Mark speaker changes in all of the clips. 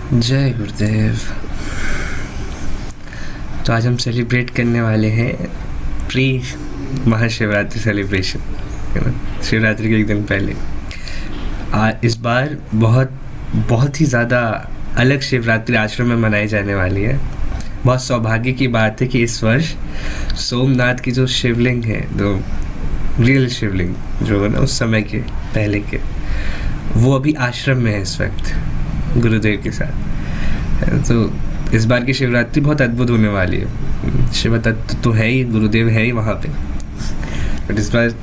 Speaker 1: जय गुरुदेव। तो आज हम सेलिब्रेट करने वाले हैं प्री महाशिवरात्रि सेलिब्रेशन, है ना। शिवरात्रि के एक दिन पहले इस बार बहुत ही ज़्यादा अलग शिवरात्रि आश्रम में मनाई जाने वाली है। बहुत सौभाग्य की बात है कि इस वर्ष सोमनाथ की जो शिवलिंग है, जो रियल शिवलिंग जो है ना उस समय के पहले के, वो अभी आश्रम में है इस वक्त गुरुदेव के साथ। तो इस बार की शिवरात्रि बहुत अद्भुत होने वाली है। शिव तत्व तो है ही, गुरुदेव है ही वहाँ पे, बट इस बार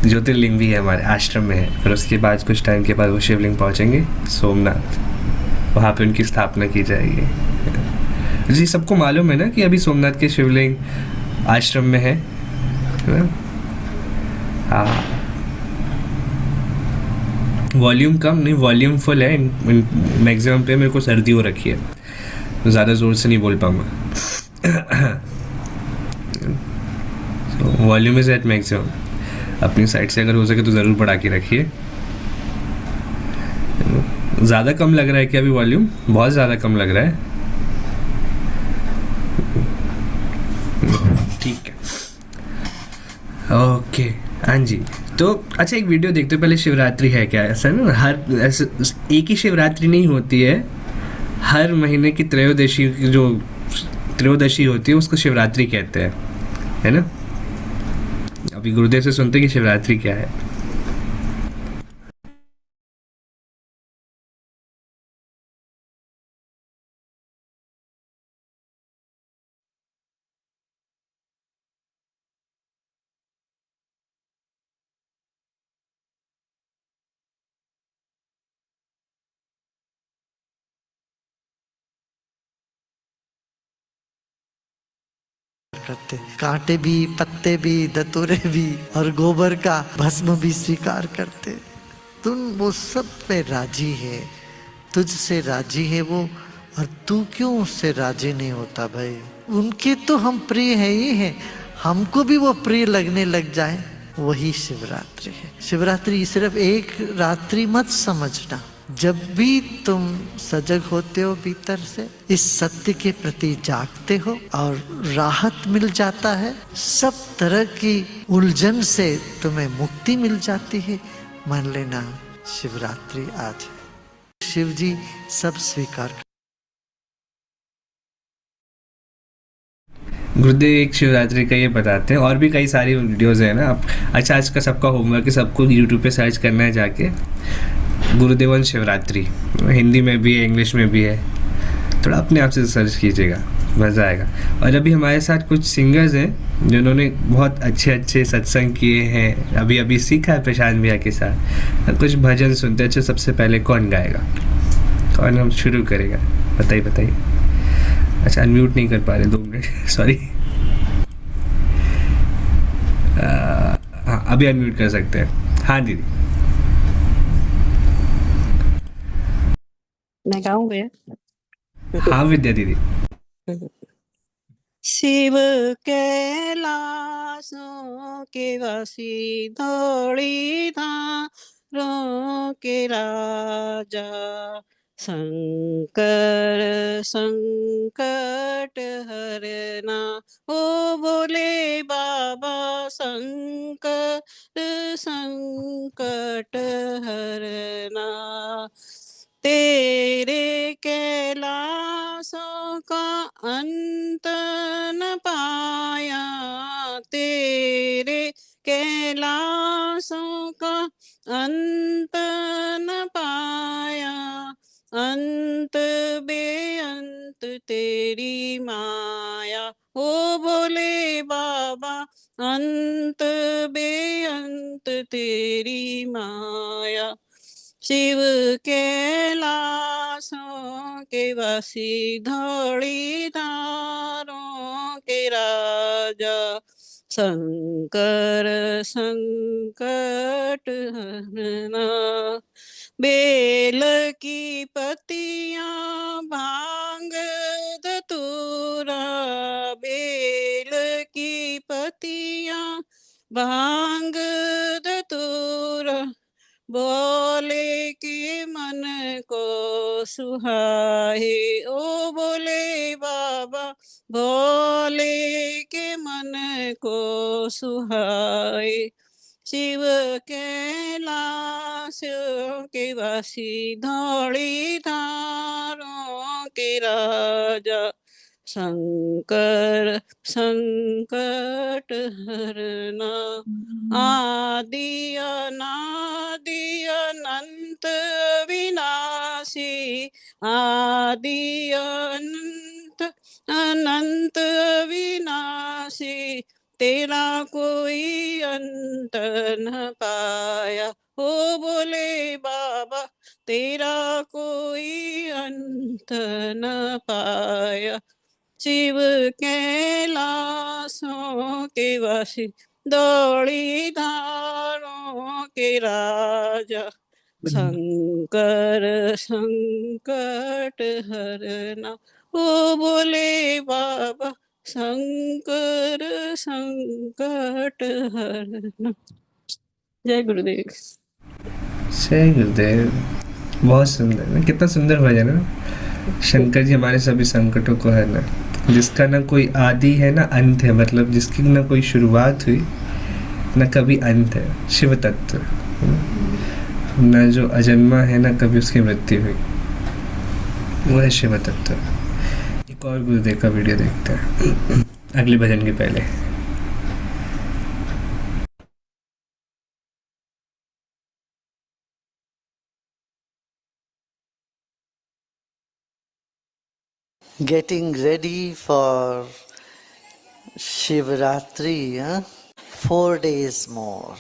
Speaker 1: ज्योतिर्लिंग भी है हमारे आश्रम में है। फिर उसके बाद कुछ टाइम के बाद वो शिवलिंग पहुँचेंगे सोमनाथ, वहाँ पे उनकी स्थापना की जाएगी। जी सबको मालूम है ना कि अभी सोमनाथ के शिवलिंग आश्रम में है ना? हाँ, वॉल्यूम कम नहीं, वॉल्यूम फुल है। मैक्सिमम पे मेरे को सर्दी हो रखी है, ज़्यादा ज़ोर से नहीं बोल पाऊँगा। Volume is at maximum. अपनी साइड से अगर हो सके तो ज़रूर बढ़ा के रखिए। ज़्यादा कम लग रहा है क्या अभी वॉल्यूम? बहुत ज़्यादा कम लग रहा है। ठीक है, ओके। हाँ जी। तो अच्छा, एक वीडियो देखते हो पहले। शिवरात्रि है क्या? ऐसा ना, हर ऐसे एक ही शिवरात्रि नहीं होती है। हर महीने की त्रयोदशी की जो त्रयोदशी होती है उसको शिवरात्रि कहते हैं, है ना। अभी गुरुदेव से सुनते हैं कि शिवरात्रि क्या है।
Speaker 2: करते, कांटे भी, पत्ते भी, दतुरे भी और गोबर का भस्म भी स्वीकार करते। तुम वो सब पे राजी है, तुझसे राजी है वो, और तू क्यों उससे राजी नहीं होता भाई? उनके तो हम प्रिय है ही है, हमको भी वो प्रिय लगने लग जाए, वही शिवरात्रि है। शिवरात्रि सिर्फ एक रात्रि मत समझना। जब भी तुम सजग होते हो भीतर से, इस सत्य के प्रति जागते हो और राहत मिल जाता है, सब तरह की उलझन से तुम्हें मुक्ति मिल जाती है, मान लेना शिवरात्रि आज है। शिव जी सब स्वीकार कर।
Speaker 1: गुरुदेव एक शिवरात्रि का ये बताते हैं, और भी कई सारी वीडियोज़ हैं ना आप। अच्छा, आज का सबका होमवर्क है, सबको यूट्यूब पे सर्च करना है जाके, गुरुदेवन शिवरात्रि। हिंदी में भी है, इंग्लिश में भी है। थोड़ा अपने आप से सर्च कीजिएगा, मज़ा आएगा। और अभी हमारे साथ कुछ सिंगर्स हैं जिन्होंने बहुत अच्छे अच्छे सत्संग किए हैं। अभी अभी सीखा है प्रशांत भैया के साथ, कुछ भजन सुनते हैं। अच्छा, सबसे पहले कौन गाएगा, कौन हम शुरू करेगा? बताइए बताइए। अच्छा, अनम्यूट नहीं कर पा रहे, 2 मिनट सॉरी। हाँ, अभी अनम्यूट कर सकते हैं। हाँ दीदी।
Speaker 3: मैं गाऊं भैया?
Speaker 1: हाँ विद्या दीदी।
Speaker 3: शिव कैलासों के वासी, धौड़ी धारों के राजा, शंकर संकट हरना, ओ बोले बाबा शंकर संकट हरना। तेरे कैलाशों का अंत न पाया, तेरे कैलाशों का अंत न पाया, अंत बेअंत तेरी माया, ओ बोले बाबा अंत बेअंत तेरी माया। शिव कैलाशों के वासी, धौड़ी धारों के राजा, शंकर संकट हरना। बेल की पत्तियां, भांग धतूरा, बेल की पत्तियां, भांग धतूरा, बोले कि मन को सुहाए, ओ बोले बाबा बोले के मन को सुहाए। शिव कैलाश के वासी धौली धारों के राजा, शंकर संकट हरना, आदि अनादि अनंत विनाशी, आदि अनंत अनंत विनाशी, तेरा कोई अंत न पाया, ओ बोले बाबा तेरा कोई अंत न पाया। शिव कैलाशों के वासी दौड़ी धारों के राजा, शंकर संकट हरना, ओ बोले बाबा शंकर संकट हरना। जय गुरुदेव।
Speaker 1: जय गुरुदेव। बहुत सुंदर ना, कितना सुंदर भजन है ना। शंकर जी हमारे सभी संकटों को हरना, जिसका ना कोई आदि है ना अंत है, मतलब जिसकी ना कोई शुरुआत हुई ना कभी अंत है, शिव तत्व ना, जो अजन्मा है ना कभी उसकी मृत्यु हुई, वो है शिव तत्व। एक और गुरुदेव का वीडियो देखते हैं अगले भजन के पहले।
Speaker 2: Getting ready for Shivratri, huh? 4 days more.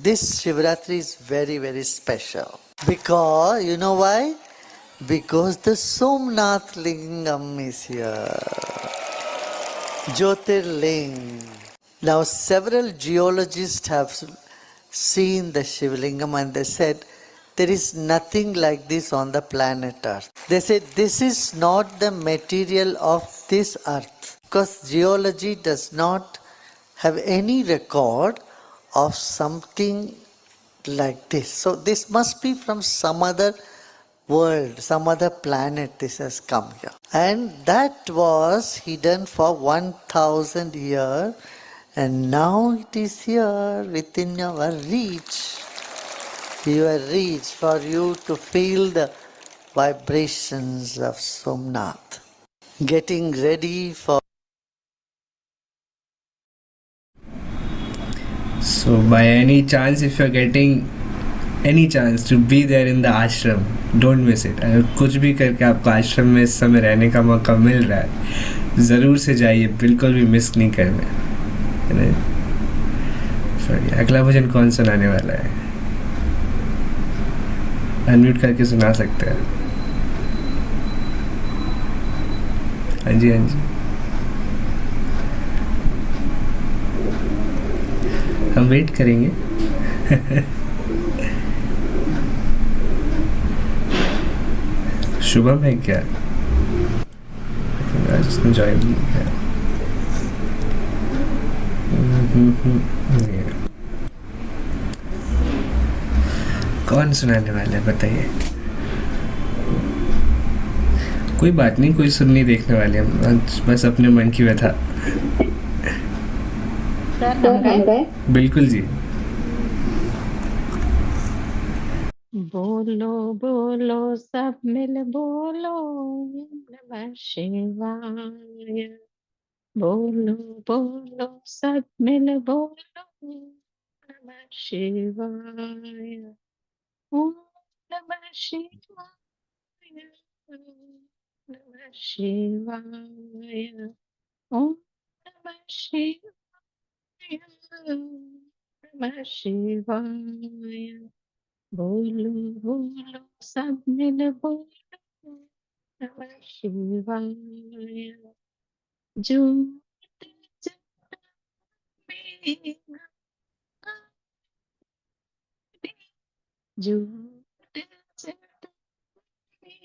Speaker 2: This Shivratri is very, very special. Because, you know why? Because the Somnath Lingam is here. Jyotirling. Now, several geologists have seen the Shivlingam and they said there is nothing like this on the planet Earth. They said this is not the material of this earth because geology does not have any record of something like this. So, this must be from some other world, some other planet this has come here. And that was hidden for 1000 years and now it is here within our reach. Your reach for you to feel the vibrations of Somnath. Getting ready for.
Speaker 1: So by any chance if you're getting any chance to be there in the ashram, don't miss it. अगर कुछ भी करके आपको आश्रम में इस समय रहने का मौका मिल रहा है, ज़रूर से जाइए, बिल्कुल भी मिस नहीं करना है। अगला भजन कौन सुनाने वाला है? अनम्यूट करके सुना सकते हैं। हाँ जी हाँ जी, हम वेट करेंगे। शुभम है क्या? आज उसने ज्वाइन नहीं किया। कौन सुनाने वाला है बताइए? कोई बात नहीं, कोई सुन नहीं देखने वाले हम, बस अपने मन की व्यथा। बिल्कुल जी।
Speaker 4: बोलो बोलो सब मिल बोलो नमः शिवाय। बोलो बोलो सब मिल बोलो नमः शिवाय। ओम नमः शिवाय। नमः शिवाय। ओम नमः शिवाय। नमः शिवाय। बोलो बोलो सब मिल बोलो नमः शिवाय। ज्योत जगत में ज्योत जगत में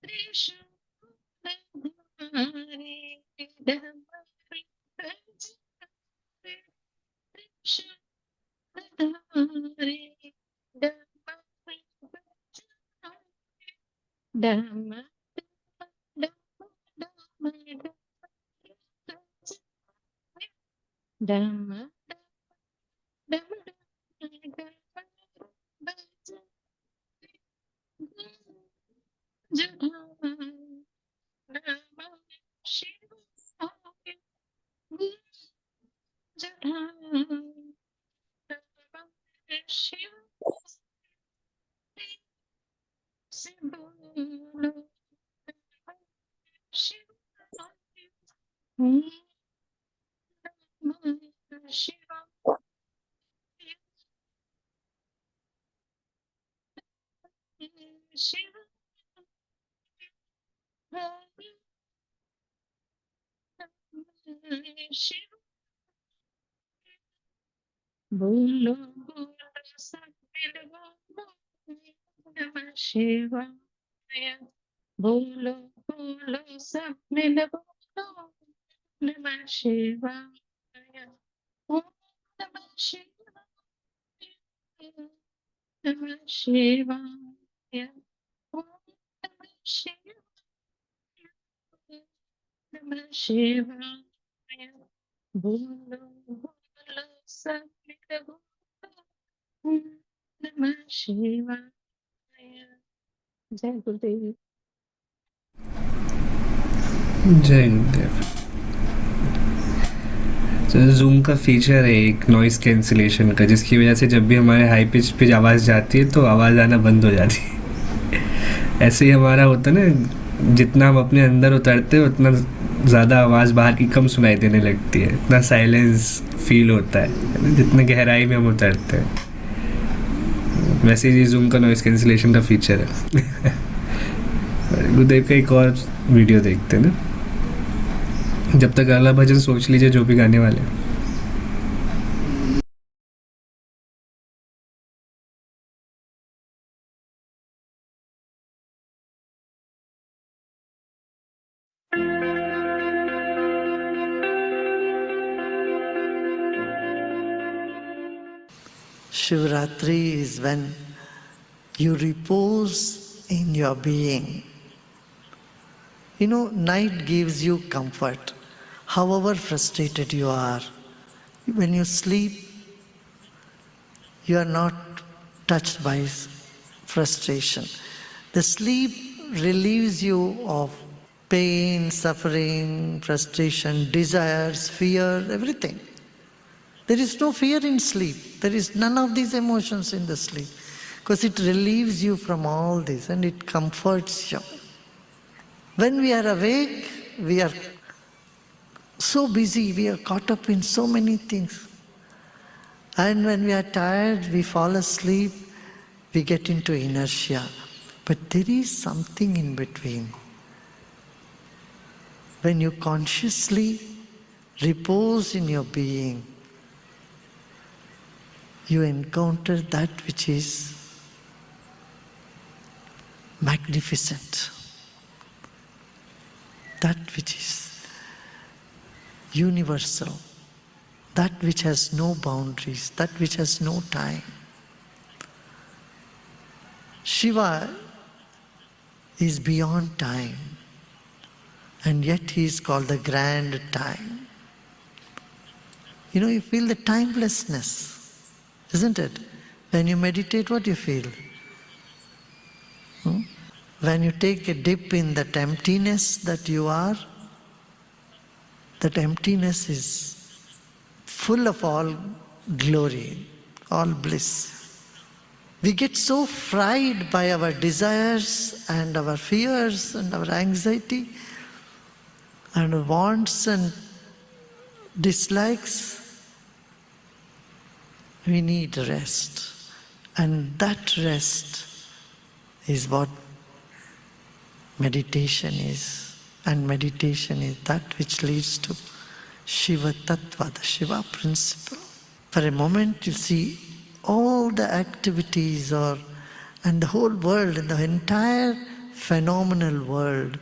Speaker 4: त्रिशूल धारे डमरू डम डम डम डम डम डम बोलो बोलो सब मिल बोलो नमः शिवाय बोलो बोलो सब मिल बोलो नमः शिवाय ओम नमः शिवाय नमः शिवाय ओम नमः शिवाय नमः शिवाय बोलो बोलो सब मिल बोलो ओम नमः शिवाय जय गुरुदेव
Speaker 1: जय गुरुदेव। तो जूम का फीचर है एक नॉइस कैंसिलेशन का, जिसकी वजह से जब भी हमारे हाई पिच पे आवाज़ जाती है तो आवाज़ आना बंद हो जाती है। ऐसे ही हमारा होता है ना, जितना हम अपने अंदर उतरते हैं उतना ज़्यादा आवाज़ बाहर की कम सुनाई देने लगती है, इतना साइलेंस फील होता है जितने गहराई में हम उतरते हैं। वैसे ही जूम का नॉइस कैंसिलेशन का फीचर है। गुरुदेव का एक और वीडियो देखते हैं ना। जब तक अगला भजन सोच लीजिए जो भी गाने वाले हैं।
Speaker 2: Shivratri is when you repose in your being. You know, night gives you comfort. However frustrated you are, when you sleep, you are not touched by frustration. The sleep relieves you of pain, suffering, frustration, desires, fear, everything. There is no fear in sleep. There is none of these emotions in the sleep. Because it relieves you from all this and it comforts you. When we are awake, we are so busy, we are caught up in so many things. And when we are tired, we fall asleep, we get into inertia. But there is something in between. When you consciously repose in your being, you encounter that which is magnificent, that which is universal, that which has no boundaries, that which has no time. Shiva is beyond time, and yet he is called the grand time. You know, you feel the timelessness, isn't it? When you meditate, what do you feel? When you take a dip in that emptiness that you are, that emptiness is full of all glory, all bliss. We get so fried by our desires and our fears and our anxiety and our wants and dislikes. We need rest. And that rest is what meditation is. And meditation is that which leads to Shiva Tattva, the Shiva principle. For a moment you see all the activities and the whole world and the entire phenomenal world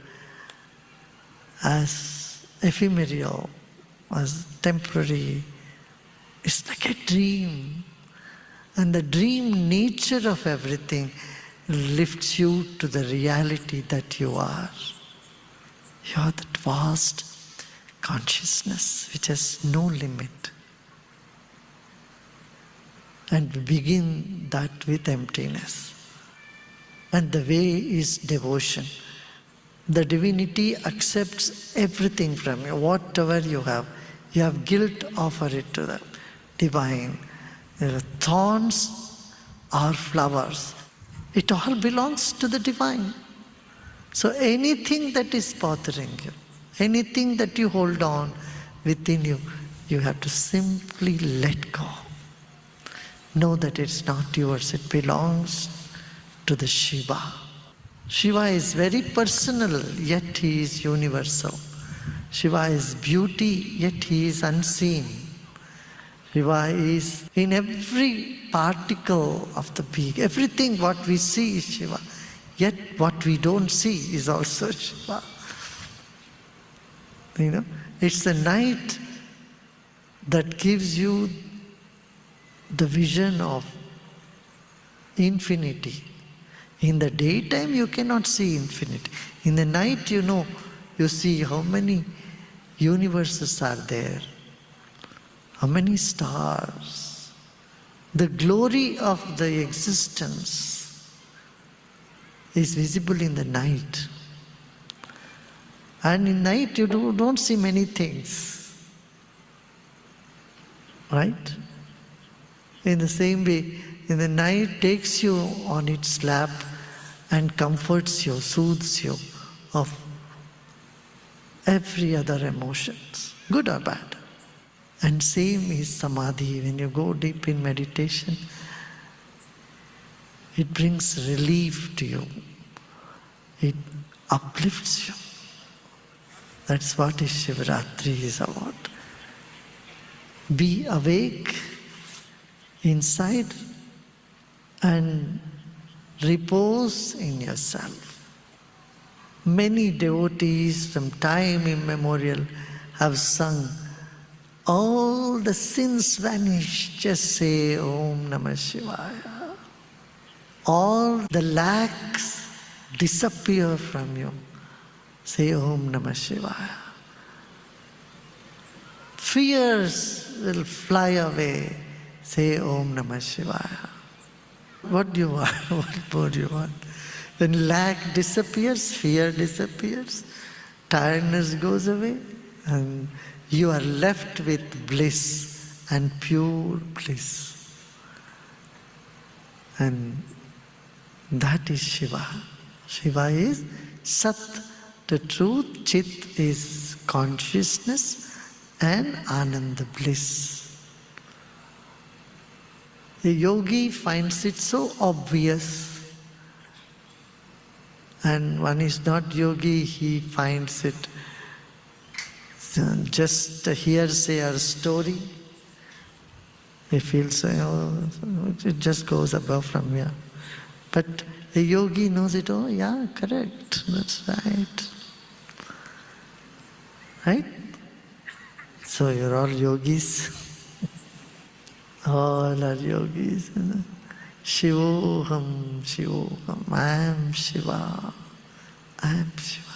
Speaker 2: as ephemeral, as temporary. It's like a dream. And the dream nature of everything lifts you to the reality that you are. You are that vast consciousness which has no limit. And we begin that with emptiness. And the way is devotion. The divinity accepts everything from you, whatever you have. You have guilt, offer it to the divine. There are thorns or flowers. It all belongs to the divine. So anything that is bothering you, anything that you hold on within you, you have to simply let go. Know that it's not yours, it belongs to the Shiva. Shiva is very personal, yet he is universal. Shiva is beauty, yet he is unseen. Shiva is in every particle of the being. Everything what we see is Shiva. Yet what we don't see is also Shiva. You know, it's the night that gives you the vision of infinity. In the daytime you cannot see infinity. In the night you see how many universes are there, how many stars. The glory of the existence is visible in the night. And in night you don't see many things. Right? In the same way, in the night takes you on its lap and comforts you, soothes you of every other emotions, good or bad. And same is samadhi. When you go deep in meditation, it brings relief to you. It uplifts you. That's what Shivratri is about. Be awake inside and repose in yourself. Many devotees from time immemorial have sung, all the sins vanish, just say Om Namah Shivaya. All the lacks disappear from you, say Om Namah Shivaya. Fears will fly away, say Om Namah Shivaya. What do you want? What more do you want? When lack disappears, fear disappears, tiredness goes away, and you are left with bliss and pure bliss. And that is Shiva. Shiva is Sat, the truth. Chit is consciousness, and Ananda, bliss. The yogi finds it so obvious, and one is not yogi, he finds it just a hearsay or story. He feels, it just goes above from here. But the yogi knows it, oh yeah, correct, that's right. Right? So you're all yogis. All are yogis. Shivoham, Shivoham, I am Shiva, I am Shiva.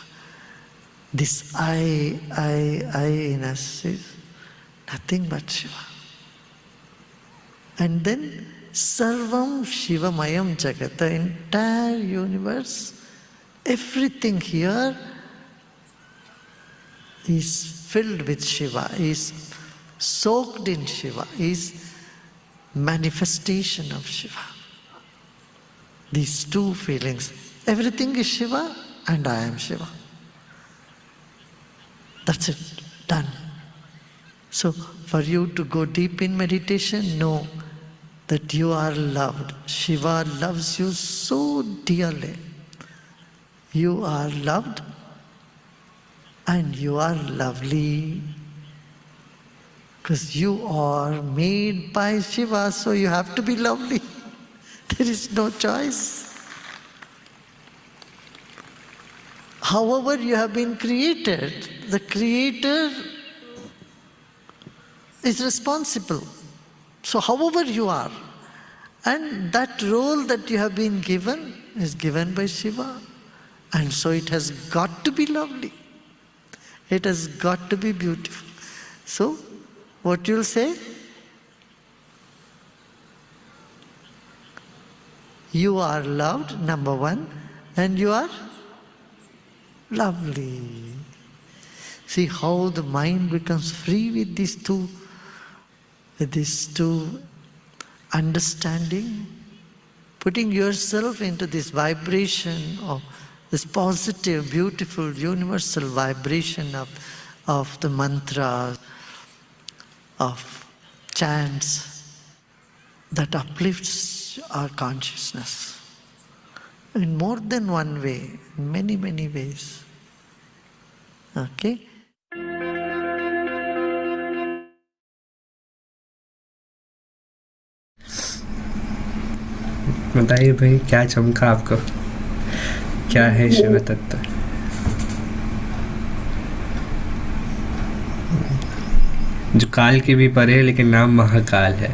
Speaker 2: This I in us is nothing but Shiva. And then Sarvam Shivamayam Jagat, the entire universe, everything here is filled with Shiva, is soaked in Shiva, is manifestation of Shiva. These two feelings, everything is Shiva and I am Shiva. That's it, done. So for you to go deep in meditation, know that you are loved. Shiva loves you so dearly. You are loved and you are lovely. Because you are made by Shiva, so you have to be lovely. There is no choice. However you have been created, the Creator is responsible. So however you are, And that role that you have been given is given by Shiva. And so it has got to be lovely. It has got to be beautiful. So, what you'll say? You are loved, number one, and you are lovely. See how the mind becomes free with these two understanding, putting yourself into this vibration of this positive, beautiful, universal vibration of the mantra, of chants that uplifts our consciousness in more than one way, in many, many ways. Okay?
Speaker 1: बताइए भाई, क्या चमका आपको? क्या है शिव तत्व? जो काल के भी परे है, लेकिन नाम महाकाल है।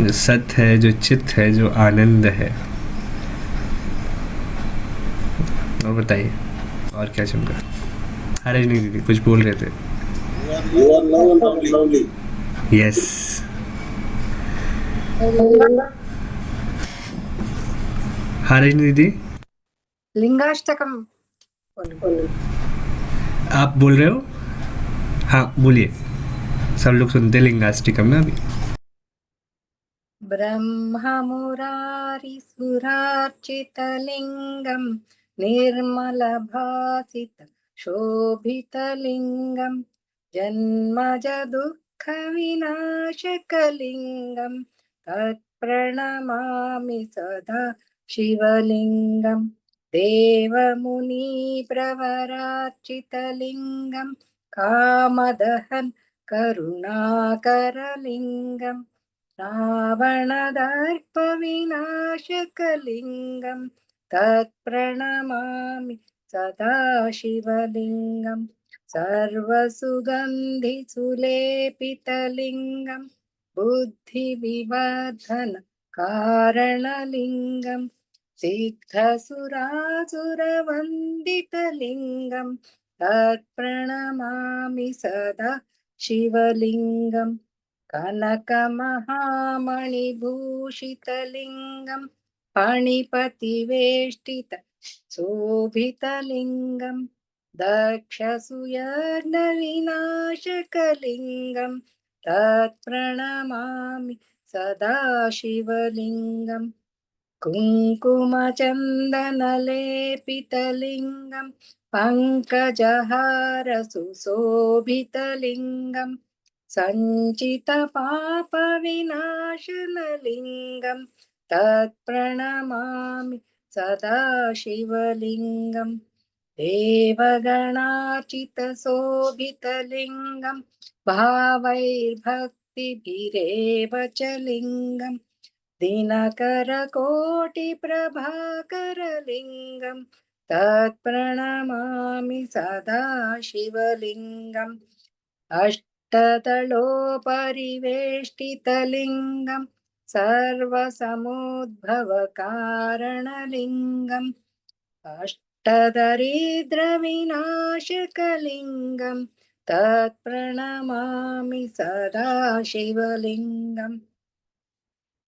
Speaker 1: जो सत्य है, जो चित्त है, जो आनंद है। और बताइए, और क्या चमका? अरे नहीं दीदी, कुछ बोल रहे थे। यस। हाँ रजनी दीदी,
Speaker 5: लिंगाष्टकम
Speaker 1: आप बोल रहे हो? हाँ बोलिए, सब लोग सुनते लिंगाष्टकम ना अभी।
Speaker 5: ब्रह्ममुरारिसुरार्चितलिङ्गं निर्मलभासित शोभितलिङ्गं जन्मजदुःखविनाशकलिङ्गं तत्प्रणमामि सदा शिवलिङ्गं देवमुनिप्रवरार्चितलिङ्गं कामदहन करुणाकरलिङ्गं रावणदर्पविनाशकलिङ्गं तत्प्रणमामि सदा शिवलिङ्गं सर्वसुगन्धिसुलेपितलिङ्गं बुद्धिविवर्धन कारणलिङ्गं सिद्धसुरासुरवन्दितलिङ्गं तत्प्रणमामि सदा शिवलिङ्गं कनकमहामणिभूषितलिङ्गं फणिपतिवेष्टित शोभितलिङ्गं दक्षसुयर्णविनाशकलिङ्गं तत्प्रणमामि सदा शिवलिङ्गं कुङ्कुमचन्दनलेपितलिङ्गं पङ्कजहारसुशोभितलिङ्गं सञ्चितपापविनाशनलिङ्गं तत्प्रणमामि सदा शिवलिङ्गं देवगणार्चितशोभितलिङ्गं भावैर्भक्तिभिरेव च लिङ्गं दिनकरकोटिप्रभाकरलिङ्गं तत्प्रणमामि सदा शिवलिङ्गम् अष्टदलोपरिवेष्टितलिङ्गं सर्वसमुद्भवकारणलिङ्गं अष्टदरिद्रविनाशकलिङ्गं तत्प्रणमामि सदा शिवलिङ्गम्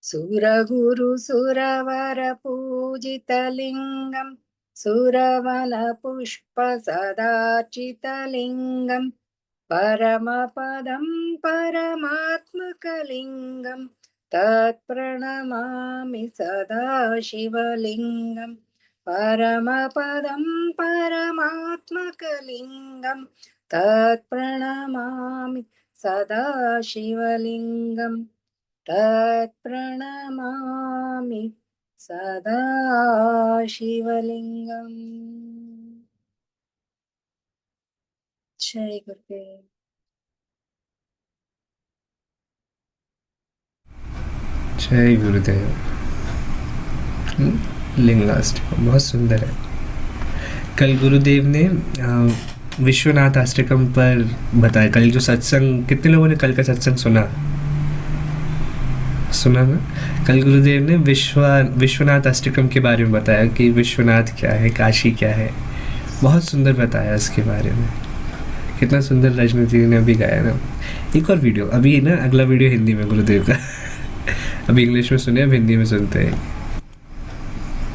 Speaker 5: सुरगुरुसुरवरपूजितलिङ्गं सुरवनपुष्पसदार्चितलिङ्गं परमपदं परमात्मकलिङ्गं तत्प्रणमामि सदा शिवलिङ्गं परमपदं परमात्मकलिङ्गं तत्प्रणमामि सदा शिवलिङ्गं तत्प्रणमामि सदा शिवलिङ्गम्। जय गुरुदेव।
Speaker 1: जय गुरुदेव। लिंगाष्टकम बहुत सुंदर है। कल गुरुदेव ने विश्वनाथ अष्टकम पर बताया। कल जो सत्संग, कितने लोगों ने कल का सत्संग सुना? सुना ना, कल गुरुदेव ने विश्वनाथ अष्टकम के बारे में बताया कि विश्वनाथ क्या है, काशी क्या है, बहुत सुंदर बताया इसके बारे में। कितना सुंदर रजनी जी ने अभी गाया ना। एक और वीडियो अभी ना, अगला वीडियो हिंदी में गुरुदेव का अभी इंग्लिश में सुने, अब हिंदी में सुनते हैं।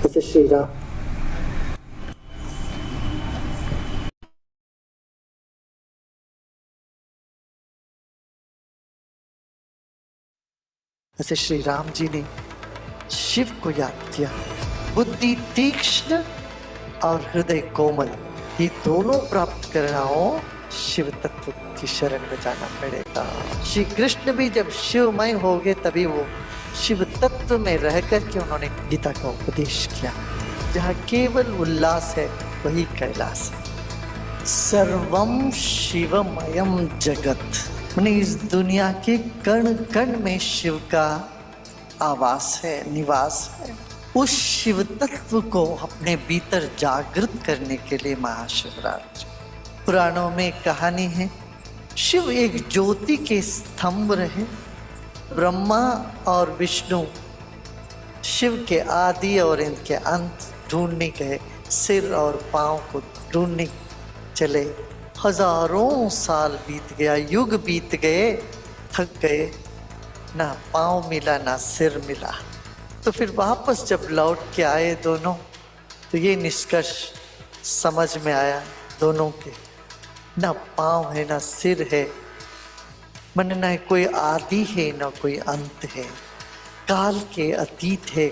Speaker 2: जैसे श्री राम, जैसे श्री राम जी ने शिव को याद किया। बुद्धि तीक्ष्ण और हृदय कोमल, ये दोनों प्राप्त करना हो, शिव तत्व की शरण में जाना पड़ेगा। श्री कृष्ण भी जब शिवमय हो गए तभी वो शिव तत्व में रह करके उन्होंने गीता का उपदेश किया। जहाँ केवल उल्लास है वही कैलाश है। सर्वम शिवमयम जगत, माने इस दुनिया के कण कण में शिव का आवास है, निवास है। उस शिव तत्व को अपने भीतर जागृत करने के लिए महाशिवरात्रि। पुराणों में कहानी है, शिव एक ज्योति के स्तंभ रहे। ब्रह्मा और विष्णु शिव के आदि और इनके अंत ढूंढने गए, सिर और पांव को ढूंढने चले। हजारों साल बीत गया, युग बीत गए, थक गए, ना पांव मिला ना सिर मिला। तो फिर वापस जब लौट के आए दोनों, तो ये निष्कर्ष समझ में आया दोनों के, ना पांव है ना सिर है, मन ना कोई आदि है ना कोई अंत है, काल के अतीत है,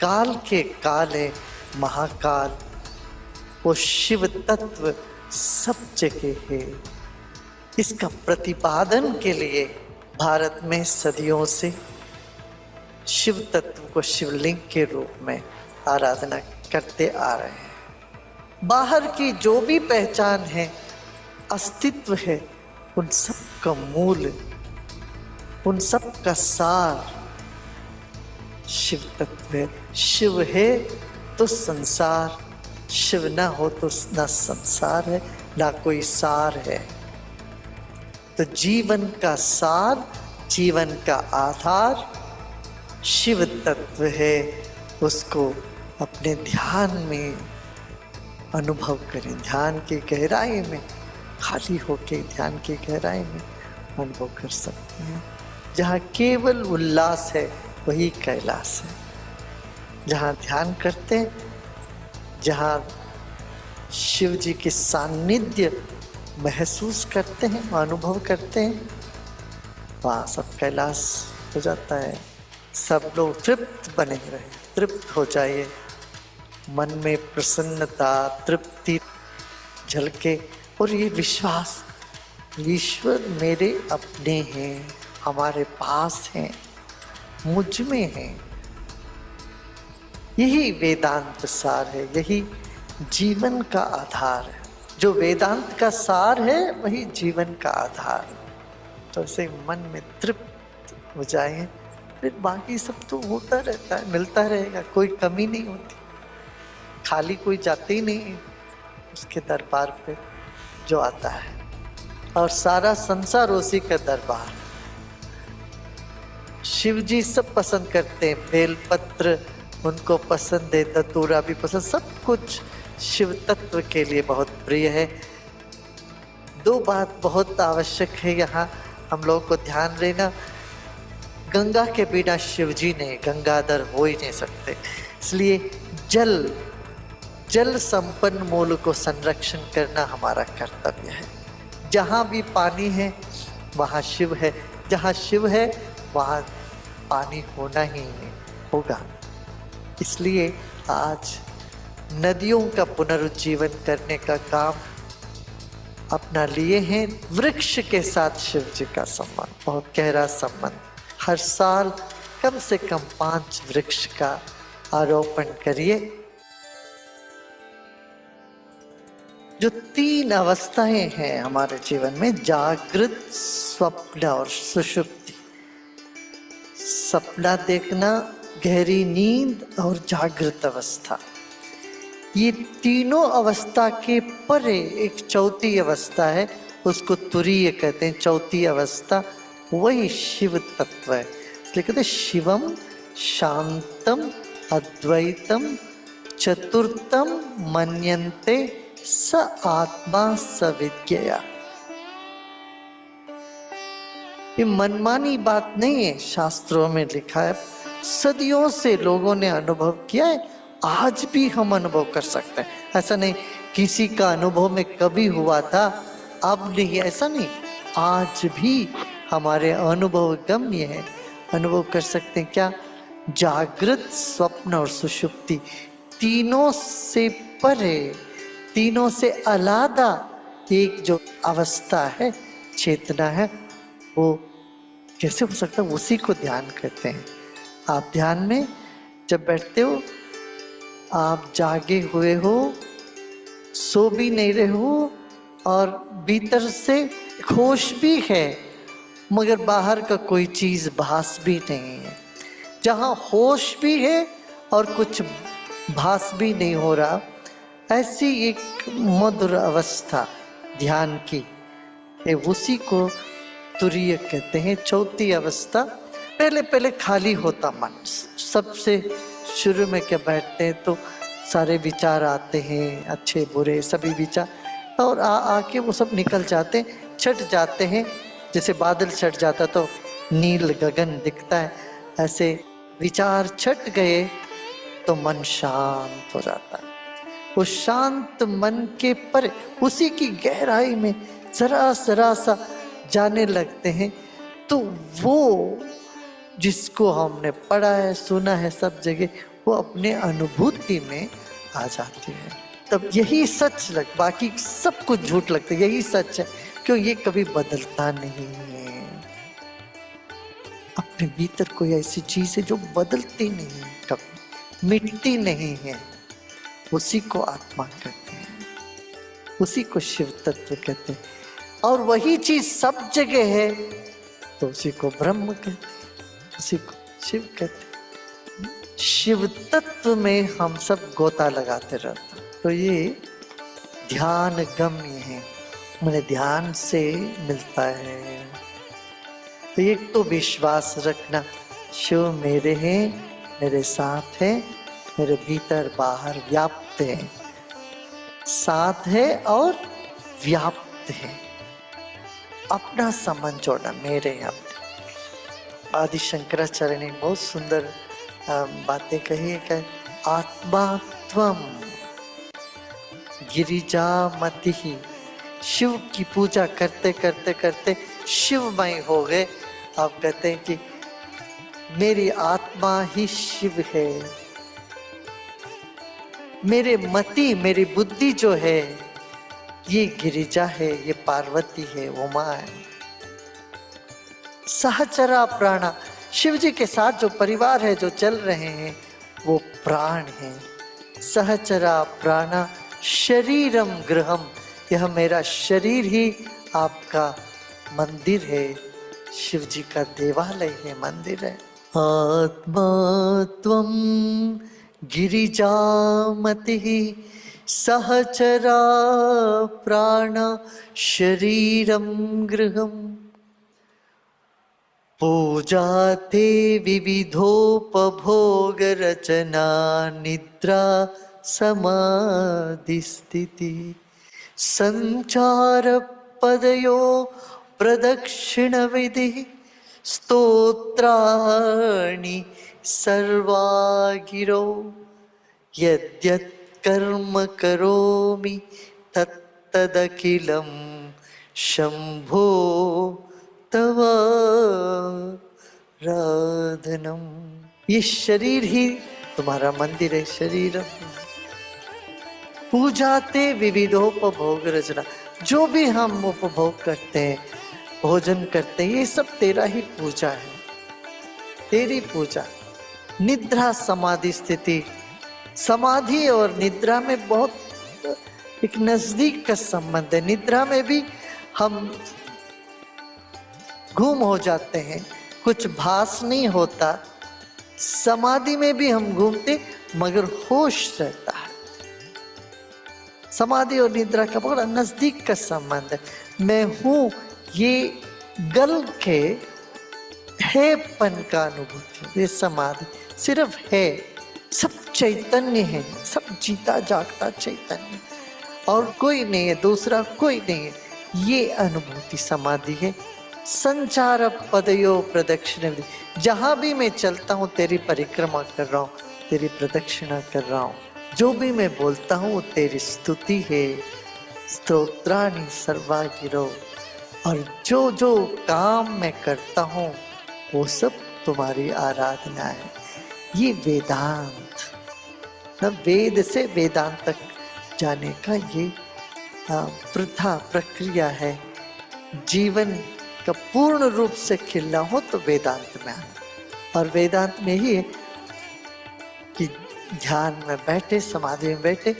Speaker 2: काल के काल है, महाकाल। वो शिव तत्व सब जगह है। इसका प्रतिपादन के लिए भारत में सदियों से शिव तत्व को शिवलिंग के रूप में आराधना करते आ रहे हैं। बाहर की जो भी पहचान है, अस्तित्व है, उन सब का मूल, उन सब का सार शिव तत्व है। शिव है तो संसार, शिव ना हो तो ना संसार है, ना कोई सार है। तो जीवन का सार, जीवन का आधार शिव तत्व है। उसको अपने ध्यान में अनुभव करें, ध्यान की गहराई में, खाली होके ध्यान की गहराई में अनुभव कर सकते हैं। जहाँ केवल उल्लास है वही कैलाश है। जहाँ ध्यान करते हैं, जहाँ शिव जी के सानिध्य महसूस करते हैं, अनुभव करते हैं, वहाँ सब कैलाश हो जाता है। सब लोग तृप्त बने रहे, तृप्त हो जाइए, मन में प्रसन्नता, तृप्ति झलके, और ये विश्वास, ईश्वर मेरे अपने हैं, हमारे पास हैं, मुझ में हैं। यही वेदांत सार है, यही जीवन का आधार है। जो वेदांत का सार है वही जीवन का आधार है। तो ऐसे मन में तृप्त हो जाए, फिर बाकी सब तो होता रहता है, मिलता रहेगा, कोई कमी नहीं होती। खाली कोई जाते ही नहीं उसके दरबार पे जो आता है, और सारा संसार उसी का दरबार। शिव जी सब पसंद करते हैं, बेलपत्र उनको पसंद है, धतूरा भी पसंद, सब कुछ शिव तत्व के लिए बहुत प्रिय है। दो बात बहुत आवश्यक है यहाँ हम लोगों को ध्यान देना। गंगा के बिना शिव जी ने गंगाधर हो ही नहीं सकते, इसलिए जल संपन्न मूल को संरक्षण करना हमारा कर्तव्य है। जहाँ भी पानी है वहाँ शिव है, जहाँ शिव है वहाँ पानी होना ही होगा। इसलिए आज नदियों का पुनरुज्जीवन करने का काम अपना लिए हैं। वृक्ष के साथ शिव जी का संबंध बहुत गहरा संबंध। हर साल कम से कम 5 वृक्ष का आरोपण करिए। जो 3 अवस्थाएं हैं हमारे जीवन में, जागृत, स्वप्न और सुषुप्ति। सपना देखना, गहरी नींद और जागृत अवस्था, ये तीनों अवस्था के परे एक चौथी अवस्था है, उसको तुरीय कहते हैं। चौथी अवस्था वही शिव तत्व है। इसलिए कहते शिवम शांतम अद्वैतम चतुर्थम मन्यन्ते स आत्मा सविज्ञया। ये मनमानी बात नहीं है, शास्त्रों में लिखा है, सदियों से लोगों ने अनुभव किया है, आज भी हम अनुभव कर सकते हैं। ऐसा नहीं किसी का अनुभव में कभी हुआ था अब नहीं, ऐसा नहीं, आज भी हमारे अनुभव गम्य है, अनुभव कर सकते हैं। क्या? जागृत, स्वप्न और सुषुप्ति तीनों से परे, तीनों से अलग एक जो अवस्था है, चेतना है, वो कैसे हो सकता है? उसी को ध्यान कहते हैं। आप ध्यान में जब बैठते हो, आप जागे हुए हो, सो भी नहीं रहे हो और भीतर से होश भी है मगर बाहर का कोई चीज भास भी नहीं है। जहाँ होश भी है और कुछ भास भी नहीं हो रहा, ऐसी एक मधुर अवस्था ध्यान की है, उसी को तुरीय कहते हैं। चौथी अवस्था, पहले पहले खाली होता मन, सबसे शुरू में क्या बैठते हैं तो सारे विचार आते हैं, अच्छे बुरे सभी विचार, और आके वो सब निकल जाते हैं, छट जाते हैं। जैसे बादल छट जाता तो नील गगन दिखता है, ऐसे विचार छट गए तो मन शांत हो जाता है। उस शांत मन के पर, उसी की गहराई में जरा जरा सा जाने लगते हैं, तो वो जिसको हमने पढ़ा है, सुना है सब जगह, वो अपने अनुभूति में आ जाती है। तब यही सच बाकी सब कुछ झूठ लगता है, यही सच है, क्यों? ये कभी बदलता नहीं है। अपने भीतर कोई ऐसी चीज है जो बदलती नहीं है, कभी मिटती नहीं है, उसी को आत्मा कहते हैं, उसी को शिव तत्व कहते हैं। और वही चीज सब जगह है तो उसी को ब्रह्म कहते हैं, उसी को शिव कहते हैं। शिव तत्व में हम सब गोता लगाते रहते हैं। तो ये ध्यान गम्य है, मैंने ध्यान से मिलता है। तो एक तो विश्वास रखना, शिव मेरे हैं, मेरे साथ है, मेरे भीतर बाहर व्याप्त है, साथ है और व्याप्त है। अपना संबंध जोड़ना, मेरे अपने। आदि शंकराचार्य ने बहुत सुंदर बातें कही है कि आत्मा त्वम गिरिजा मति ही। शिव की पूजा करते करते करते शिवमय हो गए। आप कहते हैं कि मेरी आत्मा ही शिव है, मेरे मति, मेरी बुद्धि जो है ये गिरिजा है, ये पार्वती है, उमा है। सहचरा प्राणा, शिव जी के साथ जो परिवार है, जो चल रहे हैं, वो प्राण है। सहचरा प्राणा शरीरम गृहम, यह मेरा शरीर ही आपका मंदिर है, शिव जी का देवालय है, मंदिर है। आत्मा त्वम गिरिजामतिः सहचरा प्राण शरीरम गृहम् पूजा ते विविधोपभोग रचना निद्रा समाधि स्थिति संचार पदयो प्रदक्षिण विधि स्तोत्राणि सर्वा गिरो यद्यत् कर्म करोमि तत्तदखिलं शंभो तव आराधनम। ये शरीर ही तुम्हारा मंदिर है, शरीर पूजाते विविधोपभोग रचना, जो भी हम उपभोग करते हैं, भोजन करते हैं, ये सब तेरा ही पूजा है, तेरी पूजा। निद्रा समाधि स्थिति, समाधि और निद्रा में बहुत एक नजदीक का संबंध है। निद्रा में भी हम गुम हो जाते हैं, कुछ भास नहीं होता। समाधि में भी हम घूमते मगर होश रहता है। समाधि और निद्रा का बहुत नजदीक का संबंध है। मैं हूं ये गल के हैपन का अनुभूति, ये समाधि सिर्फ है, सब चैतन्य है, सब जीता जागता चैतन्य, और कोई नहीं है, दूसरा कोई नहीं है, ये अनुभूति समाधि है। संचार पदयो प्रदक्षिण, जहां भी मैं चलता हूँ तेरी परिक्रमा कर रहा हूँ, तेरी प्रदक्षिणा कर रहा हूँ, जो भी मैं बोलता हूँ वो तेरी स्तुति है। स्तोत्राणि सर्वा गिरो, और जो जो काम मैं करता हूँ वो सब तुम्हारी आराधना है। ये वेदांत, न वेद से वेदांत तक जाने का ये प्रथा प्रक्रिया है। जीवन का पूर्ण रूप से खिलना हो तो वेदांत में आना, और वेदांत में ही है कि ध्यान में बैठे, समाधि में बैठे,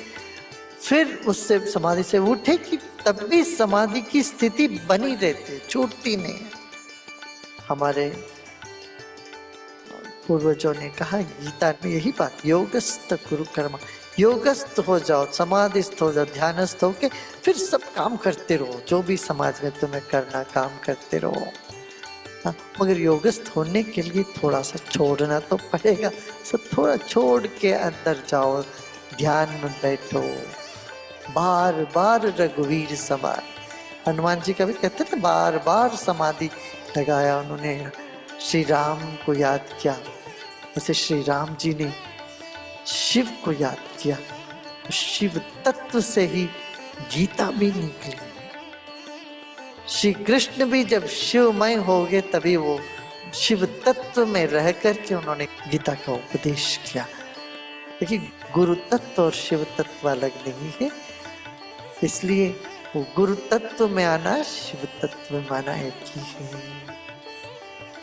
Speaker 2: फिर उससे समाधि से उठे कि तब भी समाधि की स्थिति बनी रहती है, छूटती नहीं है। हमारे पूर्वजों ने कहा गीता में यही बात, योगस्थ कुरु कर्म, योगस्थ हो जाओ, समाधिस्थ हो जाओ, ध्यानस्थ होके फिर सब काम करते रहो, जो भी समाज में तुम्हें करना काम करते रहो। हाँ, मगर योगस्थ होने के लिए थोड़ा सा छोड़ना तो पड़ेगा, सब थोड़ा छोड़ के अंदर जाओ, ध्यान में बैठो, बार बार रघुवीर समान। हनुमान जी का भी कहते थे, बार बार समाधि लगाया उन्होंने, श्री राम को याद किया, जैसे श्री राम जी ने शिव को याद किया, शिव तत्व से ही गीता भी निकली। श्री कृष्ण भी जब शिवमय हो गए तभी वो शिव तत्व में रह करके उन्होंने गीता का उपदेश किया। लेकिन गुरु तत्व और शिव तत्व अलग नहीं है, इसलिए वो गुरु तत्व में आना, शिव तत्व में आना एक ही है।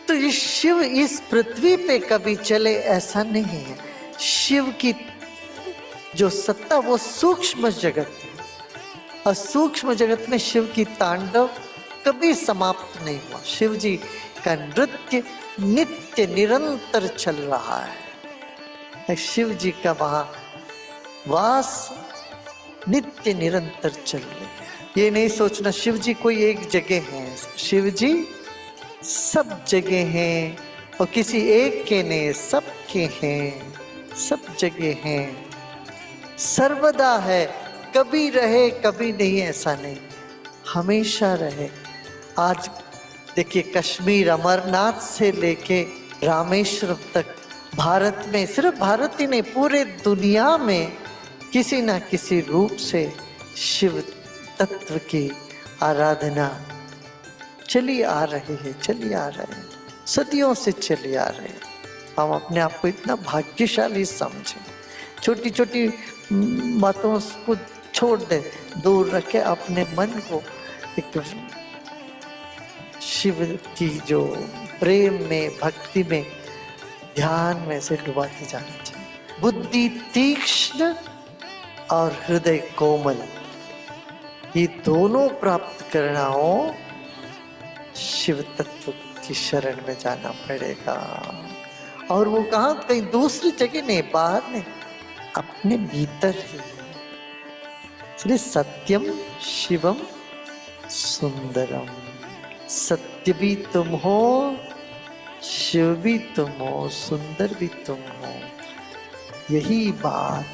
Speaker 2: तो ये शिव इस पृथ्वी पे कभी चले ऐसा नहीं है। शिव की जो सत्ता वो सूक्ष्म जगत है, और सूक्ष्म जगत में शिव की तांडव कभी समाप्त नहीं हुआ। शिव जी का नृत्य नित्य निरंतर चल रहा है, शिव जी का वहां वास नित्य निरंतर चल रहा है। ये नहीं सोचना शिव जी कोई एक जगह है, शिव जी सब जगह हैं, और किसी एक के नहीं, सबके हैं, सब जगह हैं, सर्वदा है, कभी रहे कभी नहीं, ऐसा नहीं, हमेशा रहे। आज देखिए कश्मीर, अमरनाथ से लेके रामेश्वरम तक, भारत में, सिर्फ भारत ही नहीं पूरे दुनिया में किसी ना किसी रूप से शिव तत्व की आराधना चली आ रही है, चली आ रहे हैं, सदियों से चली आ रहे हैं। हम अपने आप को इतना भाग्यशाली समझें, छोटी छोटी बातों को छोड़ दे, दूर रखे अपने मन को एक शिव की जो प्रेम में, भक्ति में, ध्यान में से डुबाते जाना चाहिए। बुद्धि तीक्ष्ण और हृदय कोमल, ये दोनों प्राप्त करना हो, शिव तत्व की शरण में जाना पड़ेगा। और वो कहाँ, कहीं दूसरी जगह नहीं, बाहर नहीं, अपने भीतर ही। इसलिए सत्यम शिवम सुंदरम, सत्य भी तुम हो, शिव भी तुम हो, सुंदर भी तुम हो। यही बात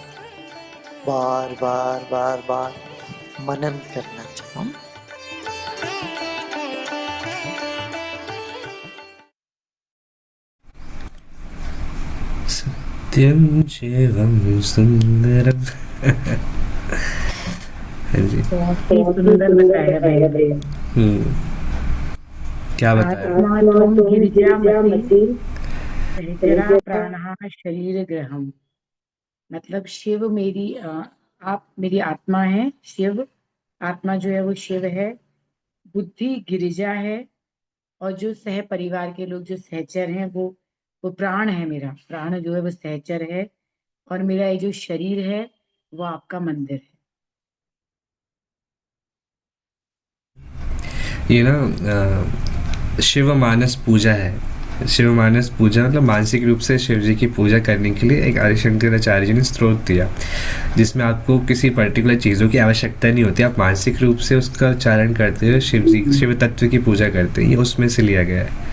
Speaker 2: बार बार बार बार मनन करना चाहिए।
Speaker 1: सत्यम शिवम सुंदरम। हाँ जी,
Speaker 4: सुंदर बताया भैया।
Speaker 1: क्या बताया?
Speaker 4: आत्मा त्वं गिरिजामति सहचरा प्राणः शरीर ग्रहम। मतलब शिव मेरी आप मेरी आत्मा है, शिव आत्मा जो है वो शिव है, बुद्धि गिरिजा है, और जो सह परिवार के लोग जो सहचर हैं वो प्राण है, मेरा प्राण जो है वो सहचर है, और मेरा ये जो शरीर है वो आपका मंदिर है।
Speaker 1: ये ना शिव मानस पूजा है। शिव मानस पूजा मतलब मानसिक रूप से शिव जी की पूजा करने के लिए एक आदिशंकराचार्य जी ने स्त्रोत दिया, जिसमें आपको किसी पर्टिकुलर चीज़ों की आवश्यकता नहीं होती, आप मानसिक रूप से उसका उच्चारण करते हुए शिव तत्व की पूजा करते हैं। ये उसमें से लिया गया है।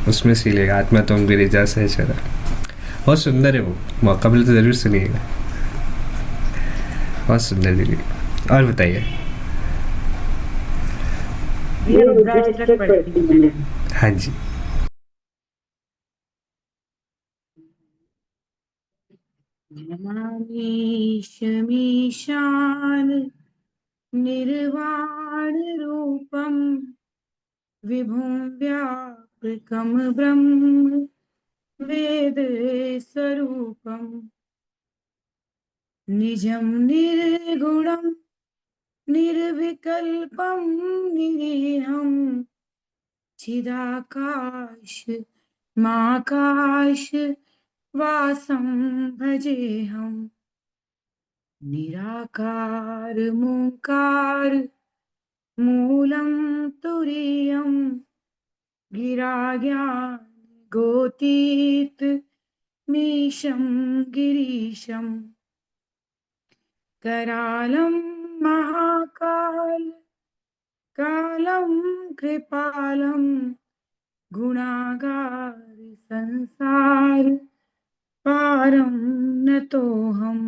Speaker 1: उसमें सीलेगा आत्मा तुम गिरिजा सहचरा। बहुत सुंदर है वो, मौका मिले तो ज़रूर सुनिएगा, बहुत सुंदर दीदी। और बताइए।
Speaker 4: ये रुद्राष्टक पढ़ती हूँ मैंने।
Speaker 1: हाँ जी।
Speaker 4: नमामि शमीशान निर्वाण रूपम विभुं व्यापकं ब्रह्म वेद स्वरूपम निजं निर्गुणं निर्विकल्पं निरीहं चिदाकाश माकाश वासं भजेऽहं निराकार मूकार मूलं तुरीयं गिराज्ञान गोतीत मीशं गिरीशं करालं महाकाल कालं कृपालं गुणागार संसार पारं नतोऽहं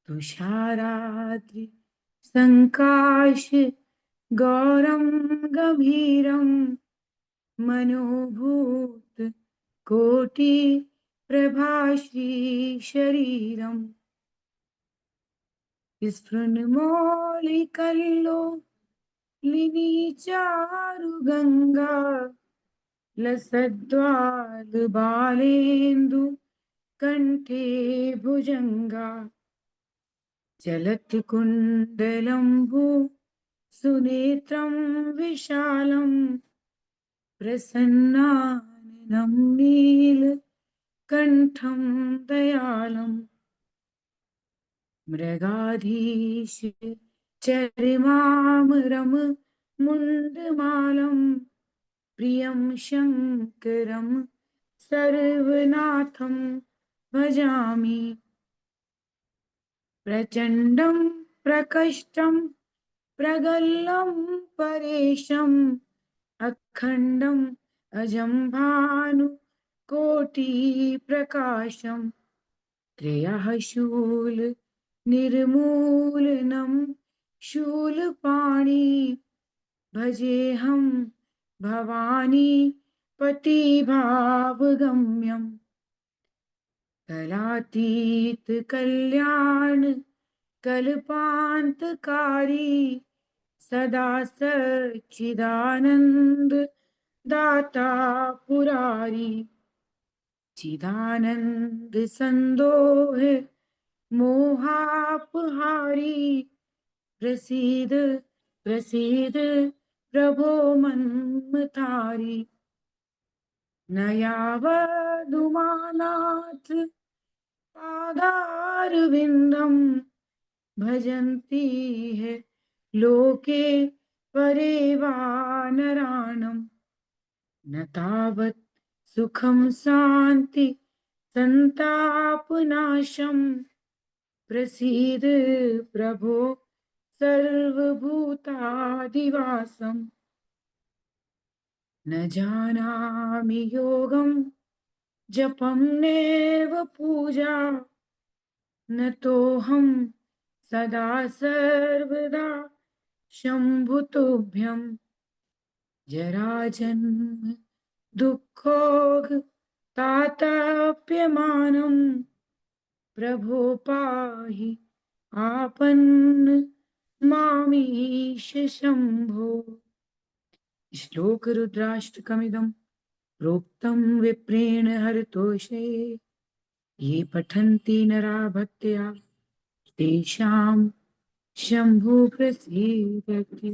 Speaker 4: तुषाराद्रि संकाश गौरं गभीरं मनोभूत कोटि प्रभाश्री शरीरम् स्फुरन्मौलिकल्लो लिनिचारुगङ्गा लसद्वालबालेन्दु कण्ठे भुजङ्गा चलत्कुण्डलम्बु सुनेत्रं विशालं प्रसन्नाननं नीलकण्ठं दयालम् मृगाधीश चरिमामरम मुण्डमालं प्रियं शङ्करं सर्वनाथं भजामि प्रचण्डं प्रकष्टं प्रगल्लं परेशम् अखण्डम् अजं भानुकोटिप्रकाशम् त्रयः शूल निर्मूलनं शूलपाणि भजेऽहं भवानी पतिभावगम्यं कलातीत कल्याण कल्पान्तकारी सदा सच्चिदानन्द दाता पुरारी चिदानंद संदोह मोहापहारी प्रसीद प्रसीद प्रभो मन्मथारी न यावदुमानाथ पादारविन्दं भजन्ति है लोके परे वा नराणम् न तावत् सुखं शान्ति संतापनाशं प्रसीद प्रभो सर्वभूतादिवासम् न जानामि योगं जपं नैव पूजा न तोऽहं सदा सर्वदा शम्भुतोभ्यं जराजन्म दुःखोग तातप्यमानं प्रभो पाहि आपन्न मामीश शम्भो। श्लोक रुद्राष्टकमिदं प्रोक्तं विप्रेण हरतोषे ये पठन्ति नरा भक्त्या तेषां शम्भु प्रसीदति।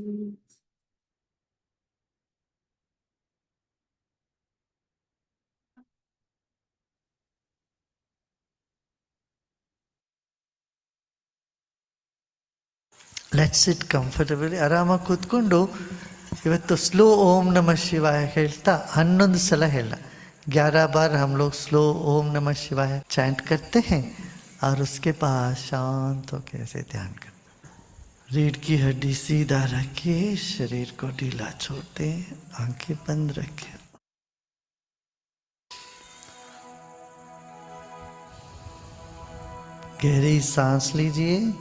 Speaker 2: ಲೆಟ್ಸ್ ಸಿಟ್ ಕಂಫರ್ಟಬಲಿ, ಆರಾಮಾಗಿ ಕೂತ್ಕೊಂಡು ಇವತ್ತು ಸ್ಲೋ ಓಂ ನಮಃ ಶಿವಾಯ ಹೇಳ್ತಾ 11 ಸಲ ಹೇಳ 11 बार हम लोग स्लो ओम नमः शिवाय चैंट करते हैं और उसके बाद शांत होकर ऐसे ध्यान करते हैं। रीढ़ की हड्डी सीधा रखिए, शरीर को ढीला छोड़ते, आंखें बंद रखें। गहरी सांस लीजिए।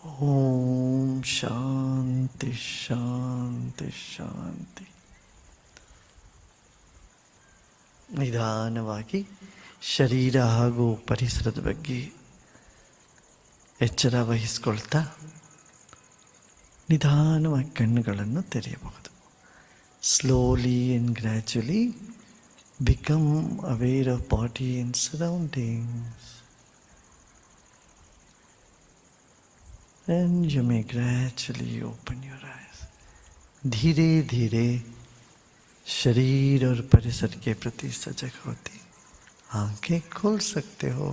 Speaker 2: ओम शांति शांति ಶಾಂತಿ. ನಿಧಾನವಾಗಿ ಶರೀರ ಹಾಗೂ ಪರಿಸರದ ಬಗ್ಗೆ ಎಚ್ಚರ ವಹಿಸ್ಕೊಳ್ತಾ ನಿಧಾನವಾಗಿ ಕಣ್ಣುಗಳನ್ನು ತೆರೆಯಬಹುದು. Slowly and gradually become aware of body and surroundings. And you may gradually open your eyes. धीरे धीरे शरीर और परिसर के प्रति सजग होती आंखें खोल सकते हो.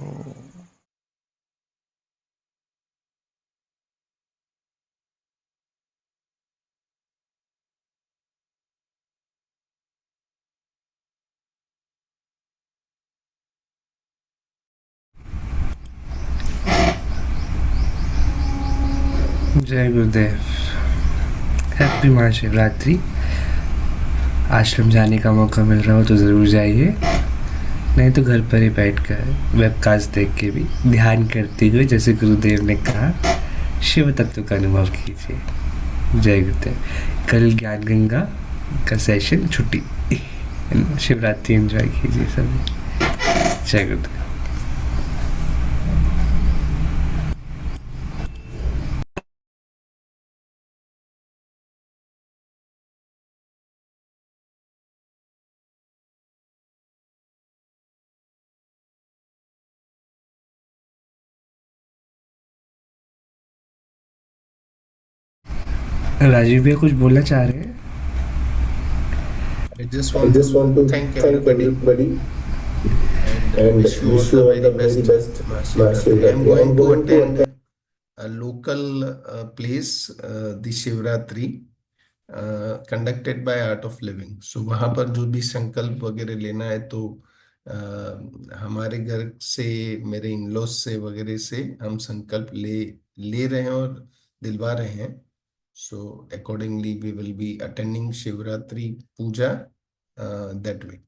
Speaker 1: जय गुरुदेव. हैप्पी महाशिवरात्रि. आश्रम जाने का मौका मिल रहा हो तो ज़रूर जाइए, नहीं तो घर पर ही बैठकर वेबकास्ट देख के भी ध्यान करते हुए जैसे गुरुदेव ने कहा शिव तत्व का अनुभव कीजिए. जय गुरुदेव. कल ज्ञान गंगा का सेशन छुट्टी. शिवरात्रि एंजॉय कीजिए सभी. जय गुरुदेव. राजीव भैया कुछ बोलना चाह रहे हैं?
Speaker 6: I just want to thank everybody and wish you all the very best Mahashivratri. I am going to attend a local place, the Shivratri, conducted by Art of Living. So वहाँ पर जो भी संकल्प वगैरह लेना है तो हमारे घर से, मेरे इन-लॉज से वगैरह से हम संकल्प ले रहे हैं और दिलवा रहे हैं. So accordingly, we will be attending Shivratri Puja that way.